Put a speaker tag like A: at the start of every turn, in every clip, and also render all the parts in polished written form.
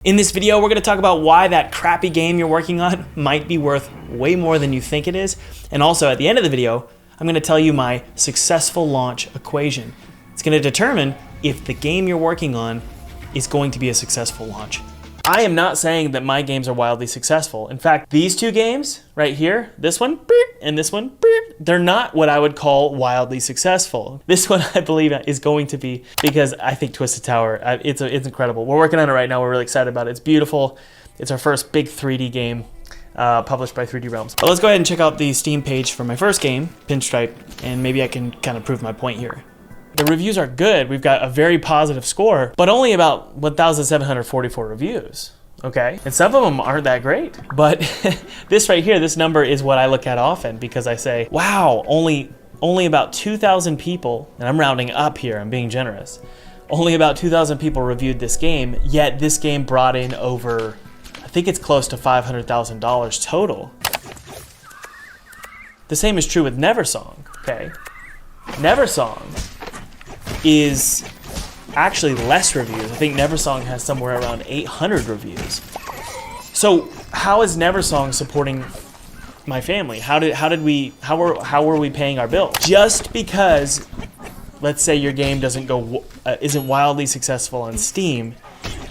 A: In this video, we're going to talk about why that crappy game you're working on might be worth way more than you think it is. And also, at the end of the video, I'm going to tell you my successful launch equation. It's going to determine if the game you're working on is going to be a successful launch. I am not saying that my games are wildly successful. In fact, these two games right here, this one and this one, they're not what I would call wildly successful. This one I believe is going to be, because I think Twisted Tower, it's incredible. We're working on it right now. We're really excited about it. It's beautiful. It's our first big 3D game published by 3D Realms. But let's go ahead and check out the Steam page for my first game, Pinstripe, and maybe I can kind of prove my point here. The reviews are good. We've got a very positive score, but only about 1,744 reviews, okay? And some of them aren't that great. But this right here, this number is what I look at often because I say, wow, only about 2,000 people, and I'm rounding up here, I'm being generous, only about 2,000 people reviewed this game, yet this game brought in over, I think it's close to $500,000 total. The same is true with Neversong, okay? Neversong is actually less reviews. I think Neversong has somewhere around 800 reviews. So how is Neversong supporting my family? How were we paying our bill? Just because, let's say your game isn't wildly successful on Steam,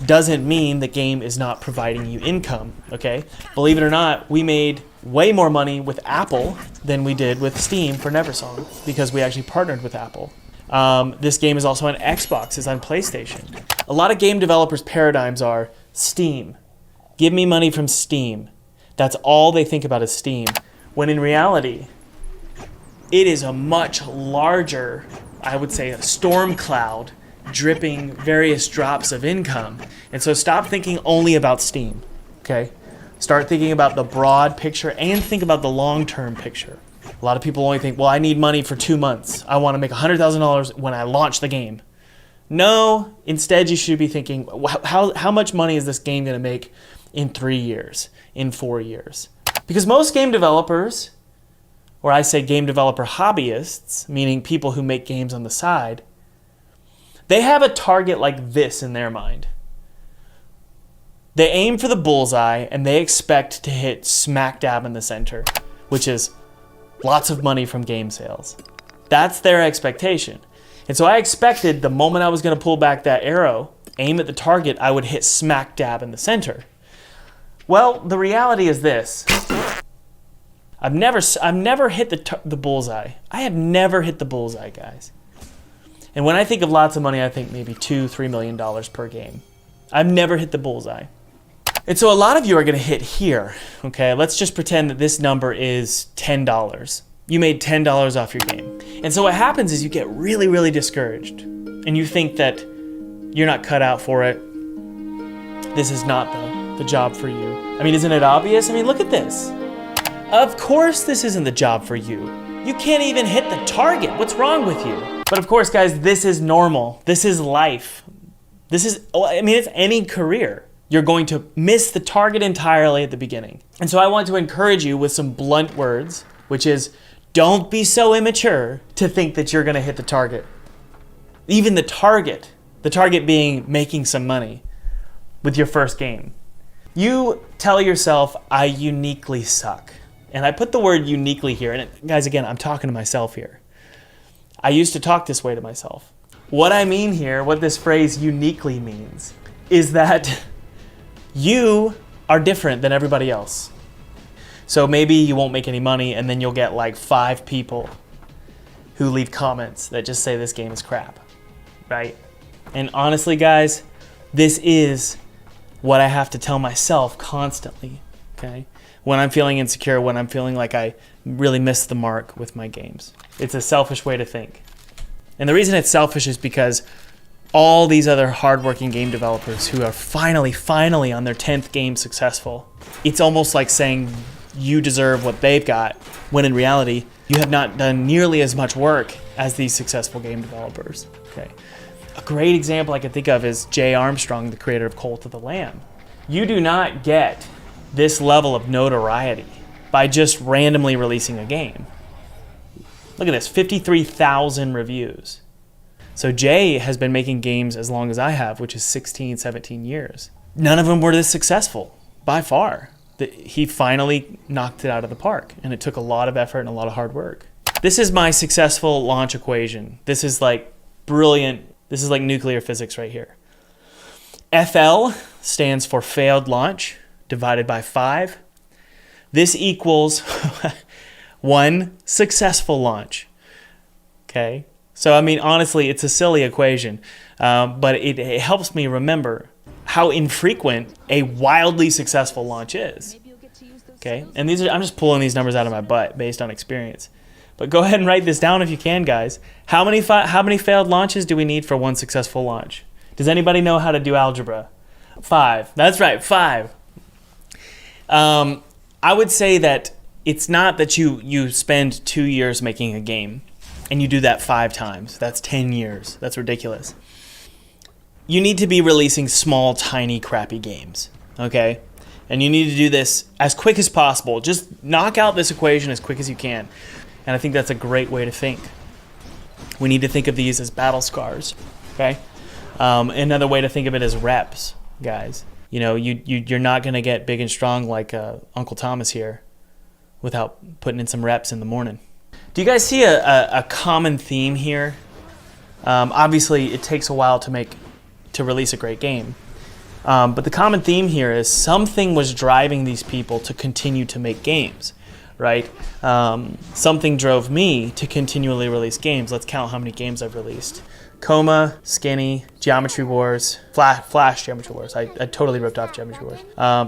A: doesn't mean the game is not providing you income, okay? Believe it or not, we made way more money with Apple than we did with Steam for Neversong because we actually partnered with Apple. This game is also on Xbox, it's on PlayStation. A lot of game developers' paradigms are Steam. Give me money from Steam. That's all they think about is Steam. When in reality, it is a much larger, I would say, a storm cloud dripping various drops of income. And so stop thinking only about Steam, okay? Start thinking about the broad picture and think about the long-term picture. A lot of people only think, well, I need money for 2 months. I want to make $100,000 when I launch the game. No, instead you should be thinking, how much money is this game going to make in 3 years, in 4 years? Because most game developers, or I say game developer hobbyists, meaning people who make games on the side, they have a target like this in their mind. They aim for the bullseye and they expect to hit smack dab in the center, which is lots of money from game sales. That's their expectation. And so I expected the moment I was going to pull back that arrow, aim at the target, I would hit smack dab in the center. Well, the reality is this. I've never hit the bullseye. I have never hit the bullseye, guys. And when I think of lots of money, I think maybe $2-3 million per game. I've never hit the bullseye. And so a lot of you are going to hit here, okay? Let's just pretend that this number is $10. You made $10 off your game. And so what happens is you get really, really discouraged. And you think that you're not cut out for it. This is not the job for you. I mean, isn't it obvious? I mean, look at this. Of course this isn't the job for you. You can't even hit the target. What's wrong with you? But of course, guys, this is normal. This is life. It's any career. You're going to miss the target entirely at the beginning. And so I want to encourage you with some blunt words, which is don't be so immature to think that you're going to hit the target. Even the target being making some money with your first game. You tell yourself, I uniquely suck. And I put the word uniquely here. And guys, again, I'm talking to myself here. I used to talk this way to myself. What I mean here, what this phrase uniquely means, is that you are different than everybody else. So maybe you won't make any money and then you'll get like 5 people who leave comments that just say this game is crap, right? And honestly, guys, this is what I have to tell myself constantly, okay? When I'm feeling insecure, when I'm feeling like I really missed the mark with my games. It's a selfish way to think. And the reason it's selfish is because all these other hardworking game developers who are finally on their 10th game successful, it's almost like saying you deserve what they've got, when in reality, you have not done nearly as much work as these successful game developers. Okay. A great example I can think of is Jay Armstrong, the creator of Cult of the Lamb. You do not get this level of notoriety by just randomly releasing a game. Look at this, 53,000 reviews. So Jay has been making games as long as I have, which is 16, 17 years. none of them were this successful by far. He finally knocked it out of the park, and it took a lot of effort and a lot of hard work. This is my successful launch equation. This is like brilliant. This is like nuclear physics right here. FL stands for failed launch divided by 5. This equals 1 successful launch. Okay? So, I mean, honestly, it's a silly equation, but it helps me remember how infrequent a wildly successful launch is. Okay? And I'm just pulling these numbers out of my butt based on experience. But go ahead and write this down if you can, guys. How many failed launches do we need for 1 successful launch? Does anybody know how to do algebra? 5. That's right, 5. I would say that it's not that you spend 2 years making a game and you do that 5 times. That's 10 years. That's ridiculous. You need to be releasing small, tiny, crappy games, okay? And you need to do this as quick as possible. Just knock out this equation as quick as you can. And I think that's a great way to think. We need to think of these as battle scars, okay? Another way to think of it is reps, guys. You know, you're not going to get big and strong like Uncle Thomas here without putting in some reps in the morning. Do you guys see a common theme here? Obviously, it takes a while to release a great game. But the common theme here is something was driving these people to continue to make games, right? Something drove me to continually release games. Let's count how many games I've released. Coma, Skinny, Geometry Wars, Flash Geometry Wars. I totally ripped off Geometry Wars.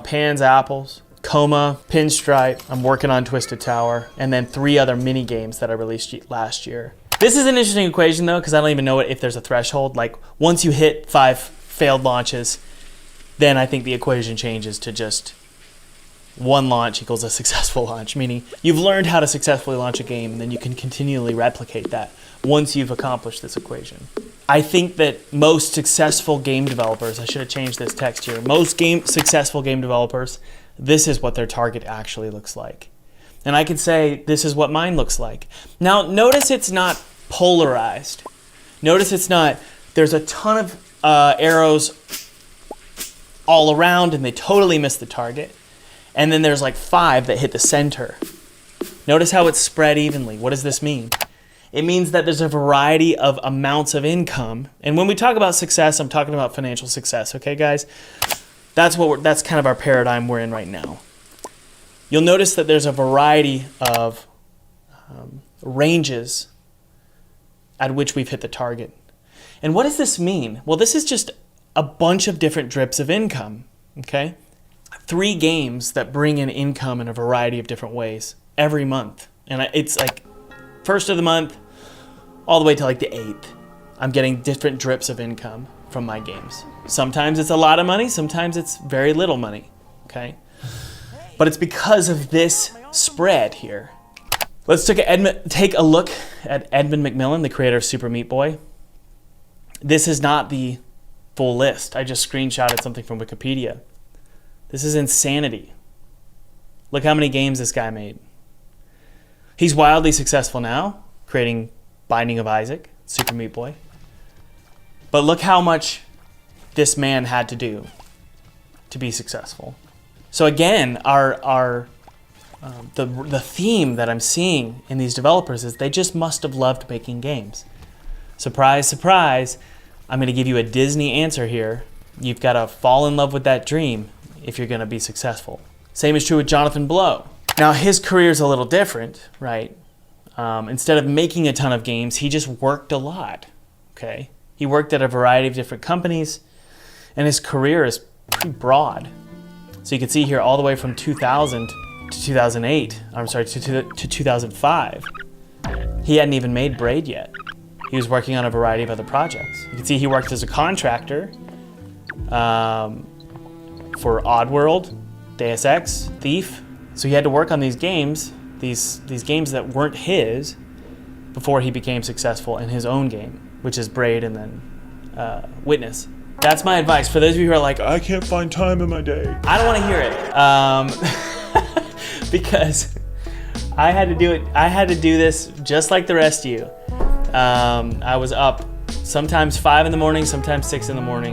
A: Pans, Apples, Coma, Pinstripe. I'm working on Twisted Tower. And then 3 other mini games that I released last year. This is an interesting equation though, because I don't even know if there's a threshold. Like once you hit 5 failed launches, then I think the equation changes to just 1 launch equals a successful launch, meaning you've learned how to successfully launch a game, and then you can continually replicate that once you've accomplished this equation. I think that most successful game developers, I should have changed this text here, most successful game developers, this is what their target actually looks like. And I could say, this is what mine looks like. Now, notice it's not polarized. Notice it's not, there's a ton of arrows all around and they totally miss the target. And then there's like 5 that hit the center. Notice how it's spread evenly. What does this mean? It means that there's a variety of amounts of income. And when we talk about success, I'm talking about financial success, okay, guys? That's kind of our paradigm we're in right now. You'll notice that there's a variety of ranges at which we've hit the target. And what does this mean? Well, this is just a bunch of different drips of income, okay? 3 games that bring in income in a variety of different ways every month. And it's like first of the month all the way to like the 8th. I'm getting different drips of income from my games. Sometimes it's a lot of money, sometimes it's very little money, okay? But it's because of this spread here. Let's take a look at Edmund McMillen, the creator of Super Meat Boy. This is not the full list. I just screenshotted something from Wikipedia. This is insanity. Look how many games this guy made. He's wildly successful now, creating Binding of Isaac, Super Meat Boy. But look how much this man had to do to be successful. So again, the theme that I'm seeing in these developers is they just must have loved making games. Surprise, surprise. I'm going to give you a Disney answer here. You've got to fall in love with that dream if you're going to be successful. Same is true with Jonathan Blow. Now his career is a little different, right? Instead of making a ton of games, he just worked a lot, okay? He worked at a variety of different companies, and his career is pretty broad. So you can see here all the way from 2000 to 2008, I'm sorry, to 2005. He hadn't even made Braid yet. He was working on a variety of other projects. You can see he worked as a contractor for Oddworld, Deus Ex, Thief. So he had to work on these games, these games that weren't his, before he became successful in his own game, which is Braid and then Witness. That's my advice for those of you who are like, I can't find time in my day. I don't want to hear it, because I had to do it. I had to do this just like the rest of you. I was up sometimes 5 in the morning, sometimes 6 in the morning.